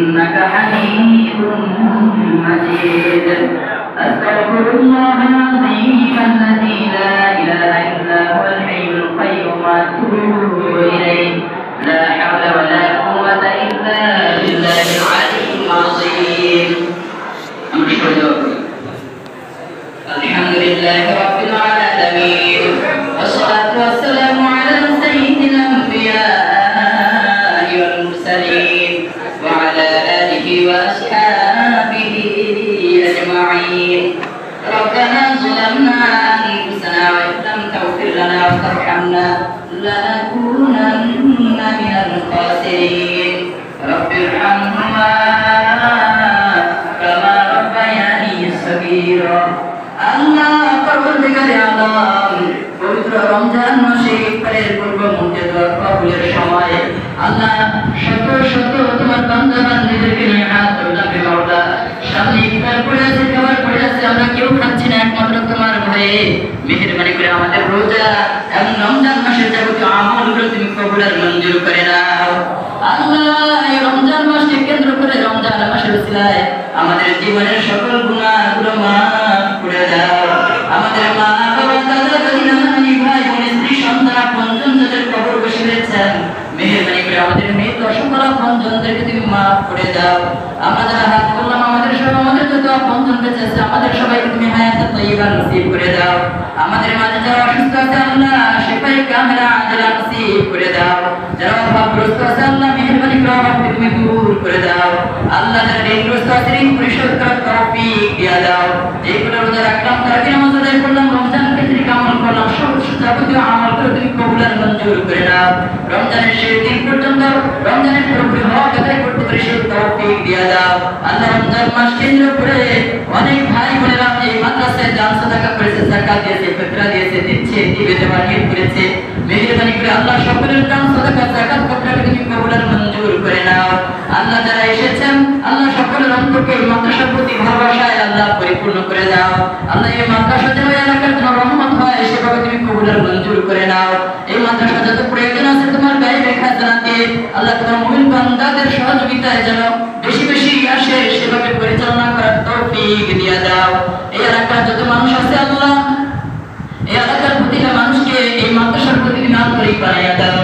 إنك حميد مجيد أستغفر الله العظيم الذي لا إله إلا هو الحي القيوم وأتوب إليه لا حول ولا قوة إلا بالله العلي العظيم الحمد لله رب العالمين والصلاة والسلام على سيد الأنبياء والمرسلين وعلى آله وأصحابه أجمعين ربنا ظلمنا أنفسنا وإن لم تغفر لنا وترحمنا لنكونن من الخاسرين رب ارحمهما كما ربياني صغيرا আল্লাহ পরবর্তীকারে আলম পবিত্র রমজান মাসে ইফতারের পূর্ব মুহূর্তে দোয়া কবুলের সময় আল্লাহ শত শত তোমার বান্দা বান্দীদেরকে নিয়ে হাত তোলাবে মাওলা সামনে ইফতার পড়ে আছে খাবার পড়ে আছে আমরা কেউ খাচ্ছি না একমাত্র তোমার ভয়ে মেহেরবানি করে আমাদের রোজা এবং রমজান মাসের যাবতীয় আমলগুলো তুমি কবুল আর মঞ্জুর করে নাও আল্লাহ এই রমজান মাসকে কেন্দ্র করে রমজান মাসের উসিলায় আমাদের জীবনের সকল গুনাহগুলো মাফ করে দাও আমাদের মা বাবা দাদা দাদি নানা নানি ভাই বোন স্ত্রী সন্তান আপনজন যাদের কবর বসে রয়েছেন মেহেরবানি করে আমাদের মৃত সকল আপনজনদেরকে তুমি মাফ করে দাও আমরা যারা হাত করলাম আমাদের যত আপনজন বেঁচে আছে আমাদের সবাইকে তুমি হায়াত তাইয়্যিবা নসিব করে দাও আমাদের মাঝে যারা অসুস্থ আছে আল্লাহ শিফায়ে কামিলা আজলা নসিব করে দাও যারা অভাবগ্রস্ত আছে আল্লাহ মেহেরবানি করে অভাবকে তুমি দূর করে দাও আল্লাহ যারা ঋণগ্রস্ত আছে ঋণ পরিশোধ করার তৌফিক দিয়ে দাও যেগুলো রোজা রাখলাম তারাকে নামাজ আদায় করলাম রমজান কেন্দ্রিক আমল করলাম সব যাবতীয় আমল করে তুমি কবুল আর মঞ্জুর করে নাও রমজানের শেষ দিন পর্যন্ত রমজানের পুরোপুরি হক আদায় করতে পারি সেই তৌফিক দিয়ে দাও আল্লাহ রমজান মাস কেন্দ্র করে অনেক ভাই বোনেরা এই মাদ্রাসায় দান সাদাকা করেছে যাকাত দিয়েছে ফিতরা দিয়েছে দিচ্ছে দিবে দেওয়ার নিয়ত করেছে মেহেরবানি করে আল্লাহ সকলের দান সাদাকা যাকাত ফিতরাকে তুমি কবুল আর মঞ্জুর করে নাও আল্লাহ যারা এসেছেন আল্লাহ সকলের অন্তরকে এই মাদ্রাসার প্রতি ভালোবাসায় আল্লাহ পরিপূর্ণ করে দাও আল্লাহ এই মাদ্রাসা যেন এলাকার জন্য রহমত হয় সেভাবে তুমি কবুল আর মঞ্জুর করে নাও এই মাদ্রাসা যত প্রয়োজন আছে তোমার গায়ে খাজানাতে আল্লাহ তোমার মুমিন বান্দাদের সহযোগিতায় যেন বেশি বেশি আসে সেভাবে পরিচালনা করার তৌফিক দিয়ে দাও এই এলাকার যত মানুষ আছে আল্লাহ এই এলাকার প্রতিটা মানুষকে এই মাদ্রাসার প্রতি তুমি আন্তরিক বানিয়ে দাও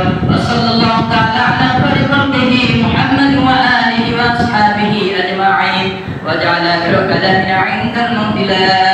সাল্লাল্লাহু তাআলা আলা খালিহি মুহাম্মদ ওয়া আলিহি ওয়া আসহাবিহি আজমাইন ওয়া জাআলা আখির কালামিনা ইনদাল মাউত লা